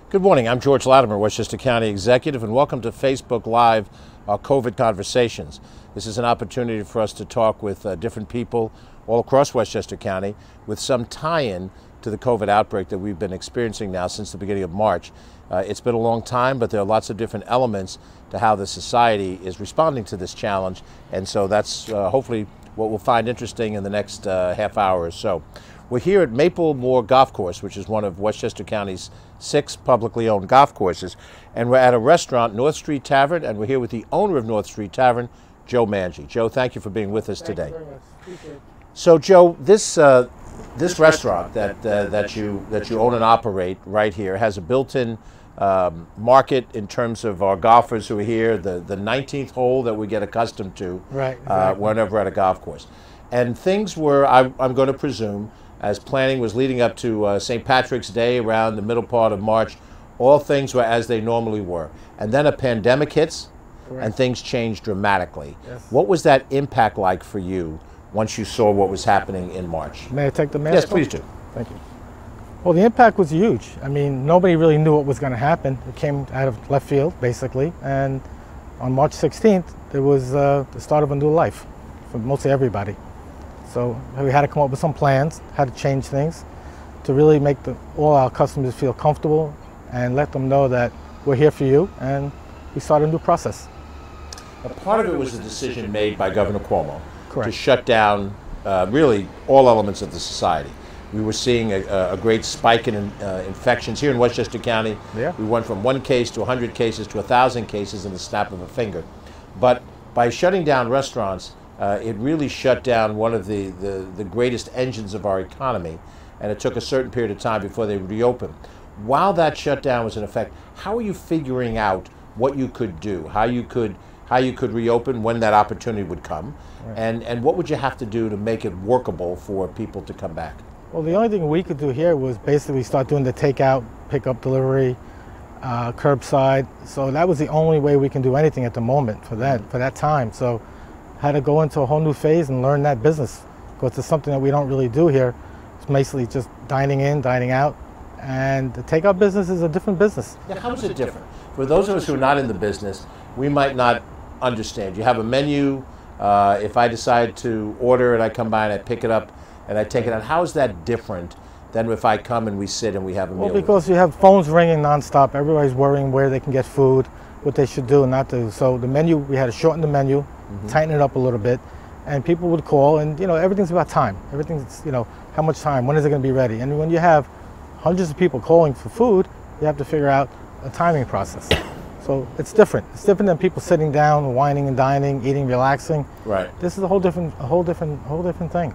Good morning. I'm George Latimer, Westchester County Executive, and welcome to Facebook Live, our COVID Conversations. This is an opportunity for us to talk with different people all across Westchester County with some tie-in to the COVID outbreak that we've been experiencing now since the beginning of March. It's been a long time, but there are lots of different elements to how the society is responding to this challenge, and so that's hopefully what we'll find interesting in the next half hour or so. We're here at Maple Moor Golf Course, which is one of Westchester County's 6 publicly owned golf courses, and we're at a restaurant, North Street Tavern, and we're here with the owner of North Street Tavern, Joe Mangi. Joe, thank you for being with us today. Thank you very much. Appreciate it. So, Joe, this restaurant that you own and operate right here has a built-in market in terms of our golfers who are here, the 19th hole that we get accustomed to Right, exactly. whenever we're at a golf course. And things were, I'm going to presume, as planning was leading up to St. Patrick's Day around the middle part of March, all things were as they normally were. And then a pandemic hits, Correct. and things changed dramatically. Yes. What was that impact like for you once you saw what was happening in March? May I take the mask Yes, off? please do. Thank you. Well, the impact was huge. I mean, nobody really knew what was going to happen. It came out of left field, basically. And on March 16th, there was the start of a new life for mostly everybody. So we had to come up with some plans, had to change things to really make all our customers feel comfortable and let them know that we're here for you, and we started a new process. A part of it was a decision made by Governor Cuomo Correct. to shut down really all elements of the society. We were seeing a great spike in infections here in Westchester County. Yeah. We went from 1 case to 100 cases to 1,000 cases in the snap of a finger. But by shutting down restaurants, it really shut down one of the greatest engines of our economy, and it took a certain period of time before they reopened. While that shutdown was in effect, how are you figuring out what you could do, how you could reopen when that opportunity would come, Right. and what would you have to do to make it workable for people to come back? Well, the only thing we could do here was basically start doing the takeout, pickup, delivery, curbside. So that was the only way we can do anything at the moment for that time. So had to go into a whole new phase and learn that business, because it's something that we don't really do here. It's basically just dining in, dining out, and the takeout business is a different business. Yeah, how is it different? For those of us who are not in the business, we might not understand. You have a menu. If I decide to order it, I come by and I pick it up and I take it out. How is that different than if I come and we sit and we have a meal? Well, because you have phones ringing nonstop. Everybody's worrying where they can get food, what they should do and not do. So the menu, we had to shorten the menu, tighten it up a little bit, and people would call, and everything's about time. Everything's, how much time, when is it going to be ready? And when you have hundreds of people calling for food, you have to figure out a timing process. So it's different. It's different than people sitting down, whining and dining, eating, relaxing. Right. This is a whole different thing.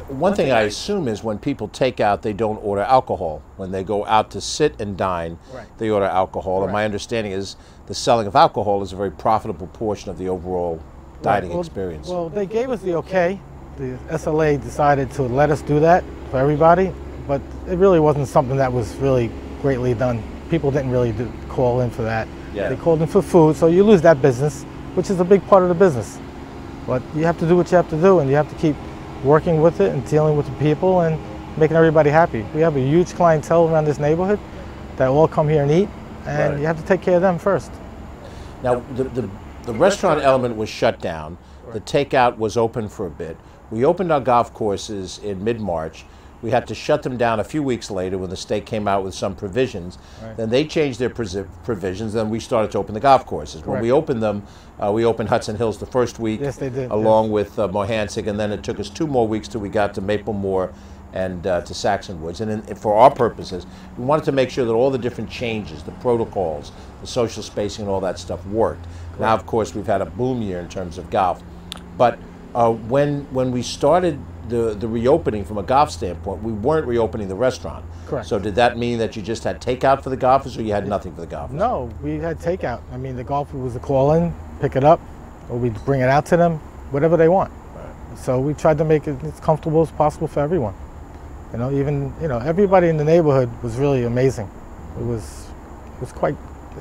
One thing I assume is when people take out, they don't order alcohol. When they go out to sit and dine, Right. they order alcohol. And my understanding is the selling of alcohol is a very profitable portion of the overall dining experience. Well, they gave us the okay. The SLA decided to let us do that for everybody, but it really wasn't something that was really greatly done. People didn't really call in for that. Yeah. They called in for food, so you lose that business, which is a big part of the business. But you have to do what you have to do, and you have to keep working with it and dealing with the people and making everybody happy. We have a huge clientele around this neighborhood that all come here and eat, and Right. you have to take care of them first. Now, the restaurant element was shut down. The takeout was open for a bit. We opened our golf courses in mid-March. We had to shut them down a few weeks later when the state came out with some provisions. Right. Then they changed their provisions, then we started to open the golf courses. When Correct. we opened them, we opened Hudson Hills the first week, Yes, they did, along with Mohansick, and then it took us 2 more weeks till we got to Maple Moor and to Saxon Woods. And for our purposes, we wanted to make sure that all the different changes, the protocols, the social spacing and all that stuff worked. Now, of course, we've had a boom year in terms of golf. But when we started the reopening from a golf standpoint, we weren't reopening the restaurant. Correct. So did that mean that you just had takeout for the golfers, or you had nothing for the golfers? No, we had takeout. I mean, the golfer was a call in, pick it up, or we'd bring it out to them, whatever they want. Right. So we tried to make it as comfortable as possible for everyone. Everybody in the neighborhood was really amazing. It was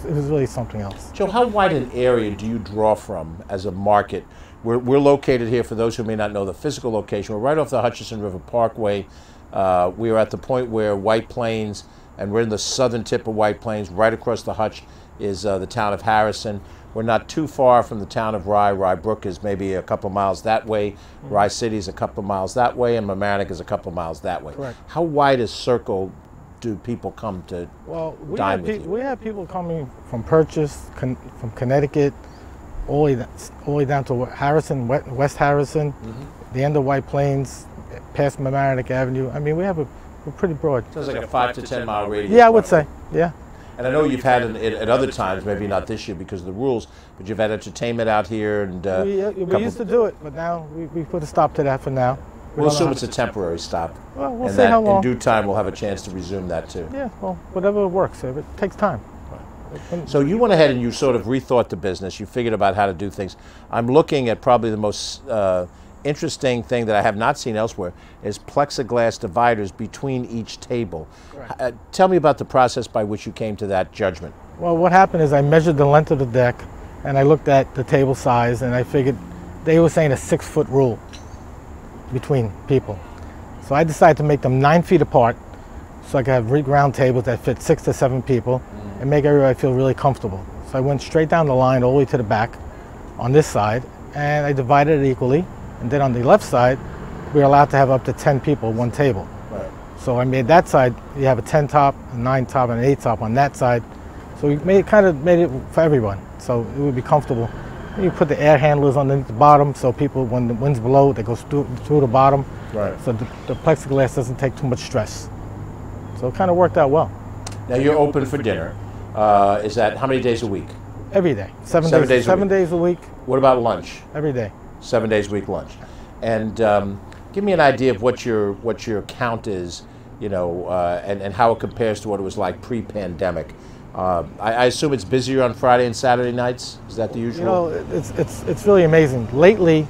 really something else. Joe, how wide an area do you draw from as a market? We're located here, for those who may not know the physical location, we're right off the Hutchinson River Parkway. We are at the point where White Plains and we're in the southern tip of White Plains. Right across the hutch is the town of Harrison. We're not too far from the town of Rye. Rye Brook is maybe a couple of miles that way. Rye City is a couple of miles that way, and Mamaroneck is a couple of miles that way. Correct. How wide a circle do people come to dine with you? We have people coming from Purchase, from Connecticut, all the way down to Harrison, West Harrison, the end of White Plains, past Mamaroneck Avenue. I mean, we're pretty broad. So it's like a 5 to 10 mile radius. Yeah, I would say, yeah. And I know you've had at other times, maybe not this year because of the rules, but you've had entertainment out here. And we used to do it, but now we put a stop to that for now. We'll assume it's a temporary stop. Well, we'll see how long. In due time, we'll have a chance to resume that too. Yeah, well, whatever works. It takes time. Right. So you went ahead and you sort of rethought the business. You figured about how to do things. I'm looking at probably the most interesting thing that I have not seen elsewhere is plexiglass dividers between each table. Tell me about the process by which you came to that judgment. Well, what happened is I measured the length of the deck, and I looked at the table size, and I figured they were saying a 6-foot rule between people. So I decided to make them 9 feet apart so I could have round tables that fit 6 to 7 people and make everybody feel really comfortable. So I went straight down the line all the way to the back on this side, and I divided it equally. And then on the left side, we're allowed to have up to 10 people, one table. Right. So I made that side, you have a 10 top, a 9 top, and an 8 top on that side. So we kind of made it for everyone, so it would be comfortable. You put the air handlers underneath the bottom, so people, when the wind's below, they go through the bottom. Right. So the plexiglass doesn't take too much stress. So it kind of worked out well. Now you're open for dinner. Is that how many days a week? Every day. 7 days a week. What about lunch? Every day. 7 days a week lunch. And give me an idea of what your count is, you know, and how it compares to what it was like pre-pandemic. I assume it's busier on Friday and Saturday nights. Is that the usual? You know, it's really amazing. Lately,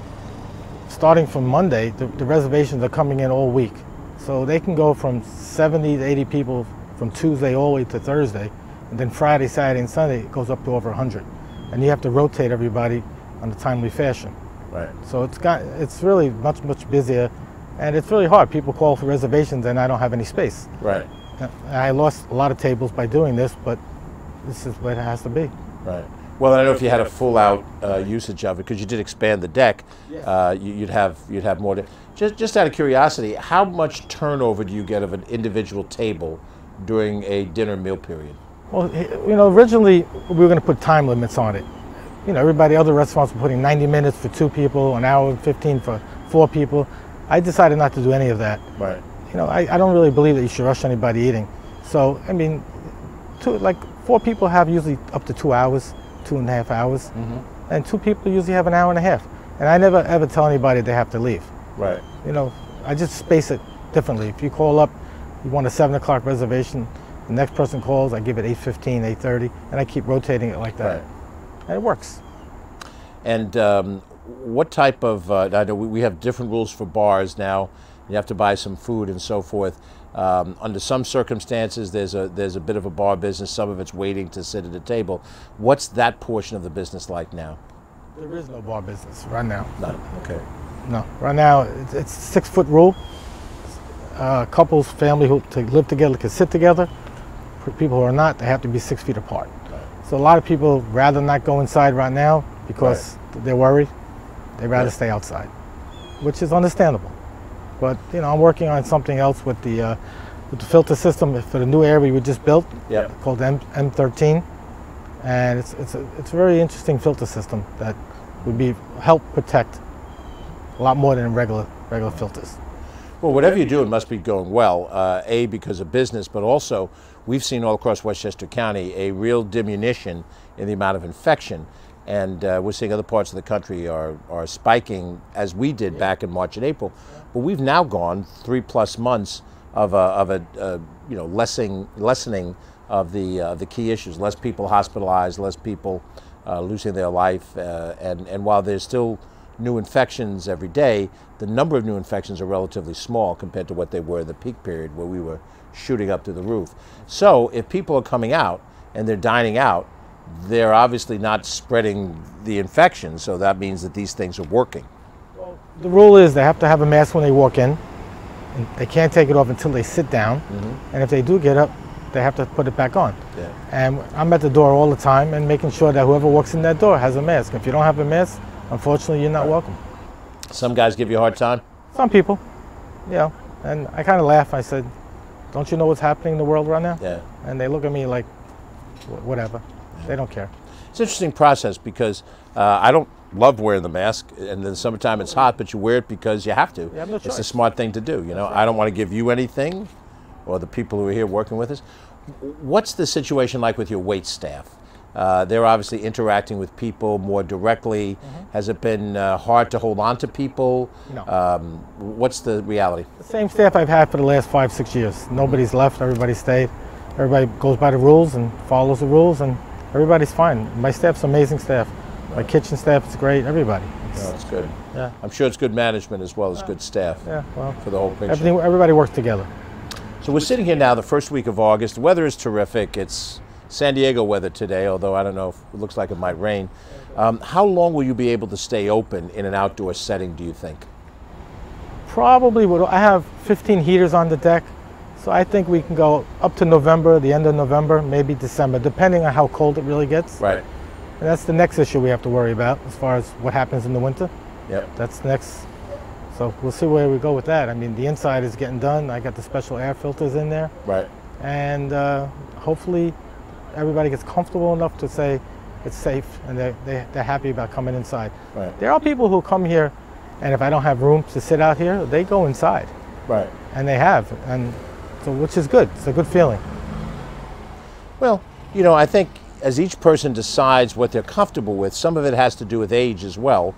starting from Monday, the reservations are coming in all week. So they can go from 70 to 80 people from Tuesday all the way to Thursday. And then Friday, Saturday, and Sunday, it goes up to over 100. And you have to rotate everybody on a timely fashion. Right. So it's really much busier, and it's really hard. People call for reservations, and I don't have any space. Right. I lost a lot of tables by doing this, but this is what it has to be. Right. Well, I don't know if you had a full-out usage of it because you did expand the deck. Yes. You'd have more. Just out of curiosity, how much turnover do you get of an individual table during a dinner meal period? Well, you know, originally we were going to put time limits on it. You know, other restaurants were putting 90 minutes for 2 people, an hour and 15 for 4 people. I decided not to do any of that. Right. You know, I don't really believe that you should rush anybody eating. So, I mean, 4 people have usually up to 2 hours, 2.5 hours, and 2 people usually have an hour and a half. And I never ever tell anybody they have to leave. Right. You know, I just space it differently. If you call up, you want a 7 o'clock reservation, the next person calls, I give it 8:15, 8:30, and I keep rotating it like that. Right. And it works. And what type of, I know we have different rules for bars now. You have to buy some food and so forth. Under some circumstances, there's a bit of a bar business. Some of it's waiting to sit at a table. What's that portion of the business like now? There is no bar business right now. None. Okay. No. Right now, it's a 6-foot rule. Couples, family who live together can sit together. For people who are not, they have to be 6 feet apart. So a lot of people rather not go inside right now because they're worried. They'd rather stay outside, which is understandable. But you know, I'm working on something else with the filter system for the new area we just built, called M13, and it's a very interesting filter system that would help protect a lot more than regular filters. Well, whatever you do, it must be going well. A, because of business, but also we've seen all across Westchester County a real diminution in the amount of infection, and we're seeing other parts of the country are spiking as we did back in March and April. But we've now gone 3+ months of a lessening of the key issues. Less people hospitalized, less people losing their life, and while there's still new infections every day, the number of new infections are relatively small compared to what they were in the peak period where we were shooting up to the roof. So if people are coming out and they're dining out, they're obviously not spreading the infection, so that means that these things are working. Well, the rule is they have to have a mask when they walk in, and they can't take it off until they sit down, and if they do get up, they have to put it back on. Yeah. And I'm at the door all the time and making sure that whoever walks in that door has a mask. If you don't have a mask, unfortunately, you're not welcome. Some guys give you a hard time? Some people, you know, and I kind of laugh. I said, don't you know what's happening in the world right now? Yeah. And they look at me like, whatever. Yeah. They don't care. It's an interesting process because I don't love wearing the mask, and in the summertime it's hot, but you wear it because you have to. You have no choice. It's the smart thing to do. You know, I don't want to give you anything, or the people who are here working with us. What's the situation like with your wait staff? They're obviously interacting with people more directly. Mm-hmm. Has it been hard to hold on to people? No. What's the reality? The same staff I've had for the last 5-6 years. Nobody's left, everybody stayed. Everybody goes by the rules and follows the rules, and everybody's fine. My staff's amazing staff. My kitchen staff is great, everybody. That's good. Yeah. I'm sure it's good management as well as good staff. Yeah, well, for the whole picture. Everybody works together. So we're sitting here now the first week of August. The weather is terrific. It's San Diego weather today, although I don't know if it looks like it might rain. How long will you be able to stay open in an outdoor setting, do you think? Probably, I have 15 heaters on the deck, so I think we can go up to November, the end of November, maybe December, depending on how cold it really gets. Right. And that's the next issue we have to worry about as far as what happens in the winter. Yep. That's next. So we'll see where we go with that. I mean, the inside is getting done. I got the special air filters in there. Right. And hopefully everybody gets comfortable enough to say it's safe and they're happy about coming inside. Right. There are people who come here, and if I don't have room to sit out here, they go inside. Right. And they have, and so which is good. It's a good feeling. Well, you know, I think as each person decides what they're comfortable with, some of it has to do with age as well.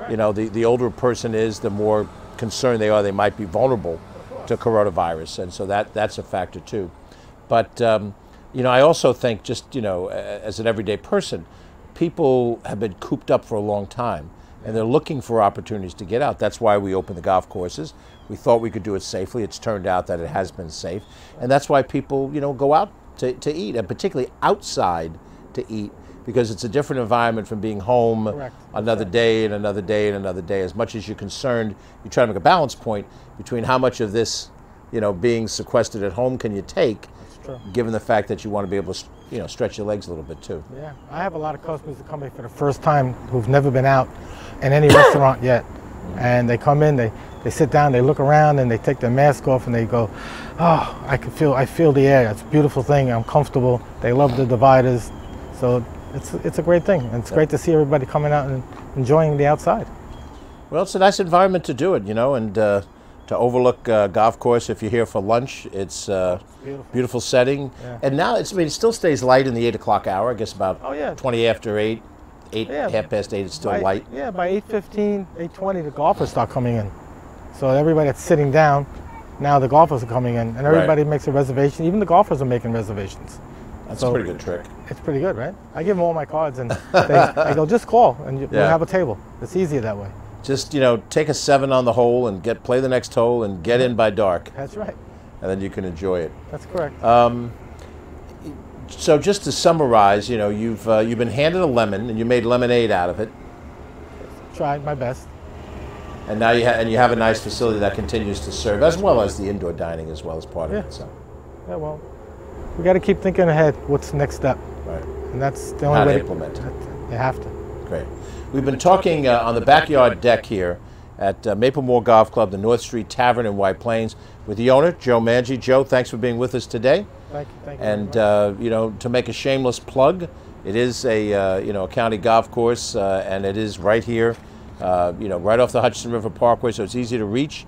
You know, the older a person is, the more concerned they are they might be vulnerable to coronavirus, and so that's a factor too. But you know, I also think, just, you know, as an everyday person, people have been cooped up for a long time, and they're looking for opportunities to get out. That's why we opened the golf courses. We thought we could do it safely. It's turned out that it has been safe, and that's why people, you know, go out to eat, and particularly outside to eat, because it's a different environment from being home. Correct. Another day and another day and another day. As much as you're concerned, you try to make a balance point between how much of this, you know, being sequestered at home can you take, given the fact that you want to be able to, you know, stretch your legs a little bit too. Yeah, I have a lot of customers that come in for the first time who've never been out in any restaurant yet, and they come in, they sit down, they look around, and they take their mask off, and they go, "Oh, I feel the air. It's a beautiful thing. I'm comfortable." They love the dividers, so it's a great thing, and it's great to see everybody coming out and enjoying the outside. Well, it's a nice environment to do it, you know, and to overlook golf course if you're here for lunch. It's beautiful setting. Yeah. And now it still stays light in the 8 o'clock hour. I guess about 20 after 8, half past 8, it's still light. Yeah, by 8:15, 8:20, the golfers start coming in. So everybody that's sitting down, now the golfers are coming in, and everybody makes a reservation. Even the golfers are making reservations. That's a pretty good trick. It's pretty good, right? I give them all my cards, and they go, just call, and we'll have a table. It's easier that way. Just, you know, take a 7 on the hole and play the next hole and get in by dark. That's right. And then you can enjoy it. That's correct. So just to summarize, you know, you've been handed a lemon and you made lemonade out of it. Tried my best. And now you have a nice facility that continues to serve, as well as the indoor dining as well as part of it. So. Yeah, well, we got to keep thinking ahead. What's the next step? Right. And that's the only way to implement it. You have to. Great. We've been talking on the backyard deck here at Maplemore Golf Club, the North Street Tavern in White Plains, with the owner, Joe Mangi. Joe, thanks for being with us today. Thank you. And you know, to make a shameless plug, it is a you know, a county golf course, and it is right here, you know, right off the Hudson River Parkway, so it's easy to reach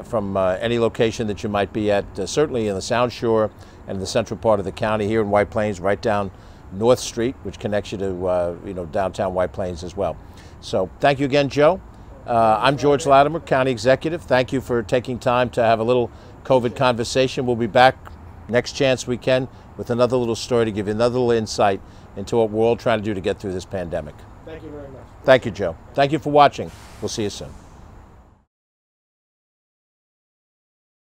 from any location that you might be at. Certainly in the Sound Shore and the central part of the county here in White Plains, right down North Street, which connects you to you know, downtown White Plains as well. So thank you again, Joe. I'm George Latimer, County Executive. Thank you for taking time to have a little COVID conversation. We'll be back next chance we can with another little story to give you another little insight into what we're all trying to do to get through this pandemic. Thank you very much. Thank you, Joe. Thank you for watching. We'll see you soon.